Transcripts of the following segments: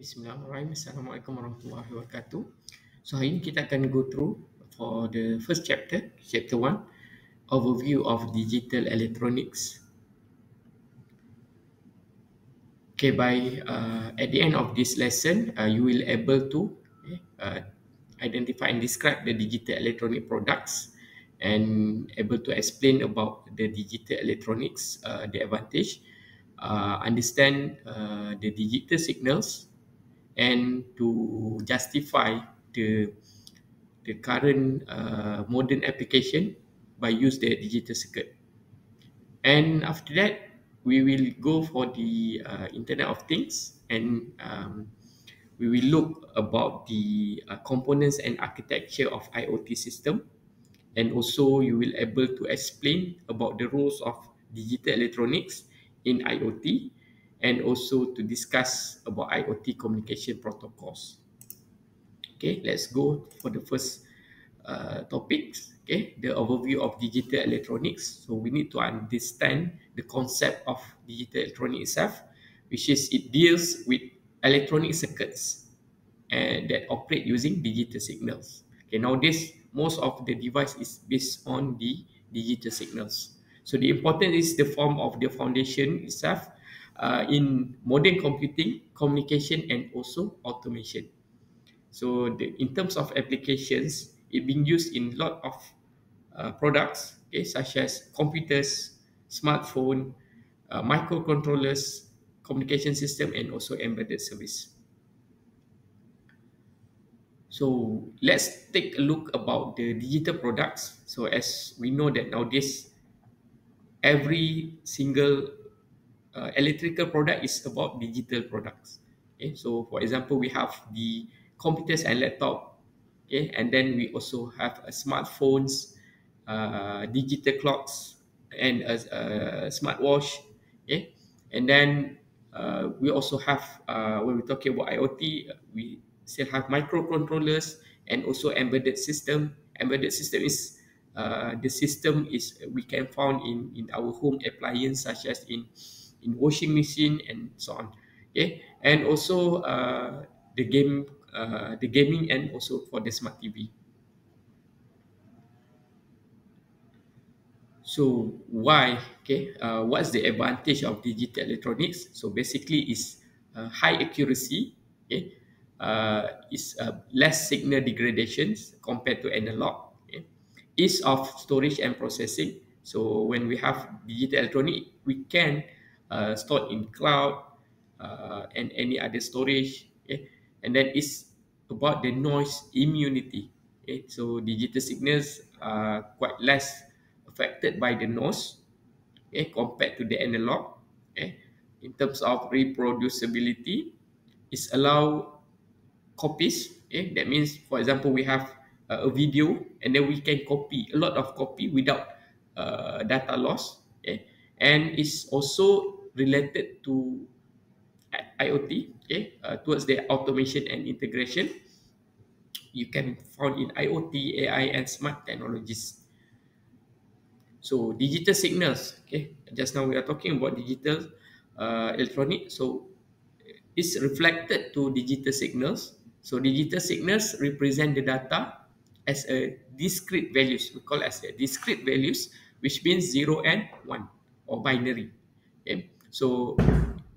Bismillahirrahmanirrahim. Assalamualaikum warahmatullahi wabarakatuh. So hari ini kita akan go through for the first chapter, chapter 1, overview of digital electronics. Okay, at the end of this lesson, you will able to identify and describe the digital electronic products and able to explain about the digital electronics, the advantage, understand the digital signals, and to justify the current modern application by use the digital circuit. And after that, we will go for the Internet of Things, and we will look about the components and architecture of IoT system, and also you will able to explain about the roles of digital electronics in IoT, and also to discuss about IoT communication protocols. Okay, let's go for the first topics. Okay, the overview of digital electronics. So we need to understand the concept of digital electronics itself, which is it deals with electronic circuits and that operate using digital signals. Okay, nowadays most of the device is based on the digital signals. So the important is the form of the foundation itself in modern computing, communication, and also automation. So in terms of applications, it being used in a lot of products, okay, such as computers, smartphone, microcontrollers, communication system, and also embedded service. So let's take a look about the digital products. So as we know that nowadays, every single electrical product is about digital products. Okay, so for example, we have the computers and laptop. Okay, and then we also have smartphones, digital clocks, and a smartwatch. Okay, and then we also have when we're talking about IoT, we still have microcontrollers and also embedded system. Embedded system is the system is we can found in our home appliance, such as in washing machine and so on. Okay, and also the gaming, and also for the smart TV. So why? Okay, what's the advantage of digital electronics? So basically, is high accuracy. Okay, is less signal degradations compared to analog. Okay, ease of storage and processing. So when we have digital electronic, we can store in cloud and any other storage. Okay, and then it's about the noise immunity. Okay, so digital signals are quite less affected by the noise, okay, compared to the analog. Okay, in terms of reproducibility, it's allow copies. Okay, that means, for example, we have a video, and then we can copy a lot of copy without data loss. Okay, and it's also related to IoT. Okay, towards the automation and integration, you can found in IoT, AI, and smart technologies. So digital signals. Okay, just now we are talking about digital electronic. So it's reflected to digital signals. So digital signals represent the data as a discrete values. We call as a discrete values, which means 0 and 1, or binary. Okay, so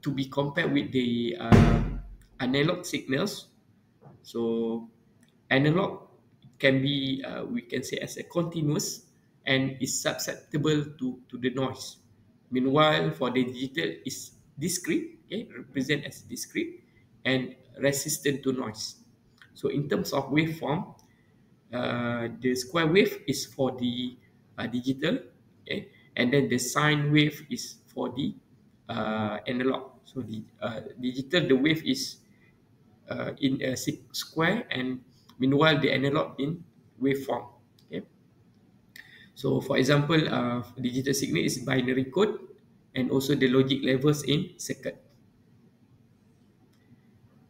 to be compared with the analog signals. So analog can be, we can say, as a continuous and is susceptible to the noise. Meanwhile, for the digital is discrete, okay, represent as discrete and resistant to noise. So in terms of waveform, the square wave is for the digital, okay, and then the sine wave is for the analog. So the digital, the wave is in a square, and meanwhile the analog in waveform. Okay. So for example, digital signal is binary code, and also the logic levels in circuit.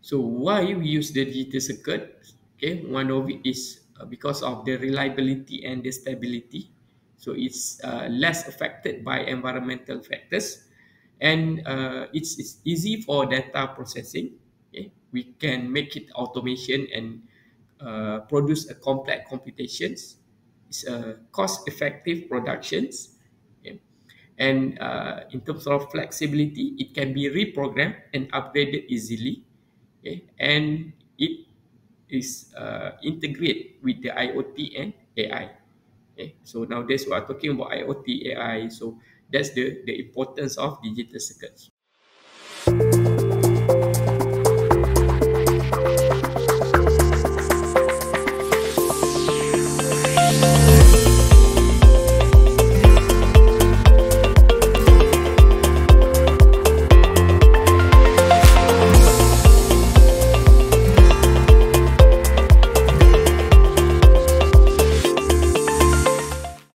So why we use the digital circuit? Okay, one of it is because of the reliability and the stability. So it's less affected by environmental factors, and it's easy for data processing. Okay, we can make it automation and produce a complex computations. It's a cost-effective productions. Okay. And in terms of flexibility, it can be reprogrammed and upgraded easily. Okay. And it is integrate with the IoT and AI. Okay. So nowadays we are talking about IoT, AI. So that's the importance of digital circuits.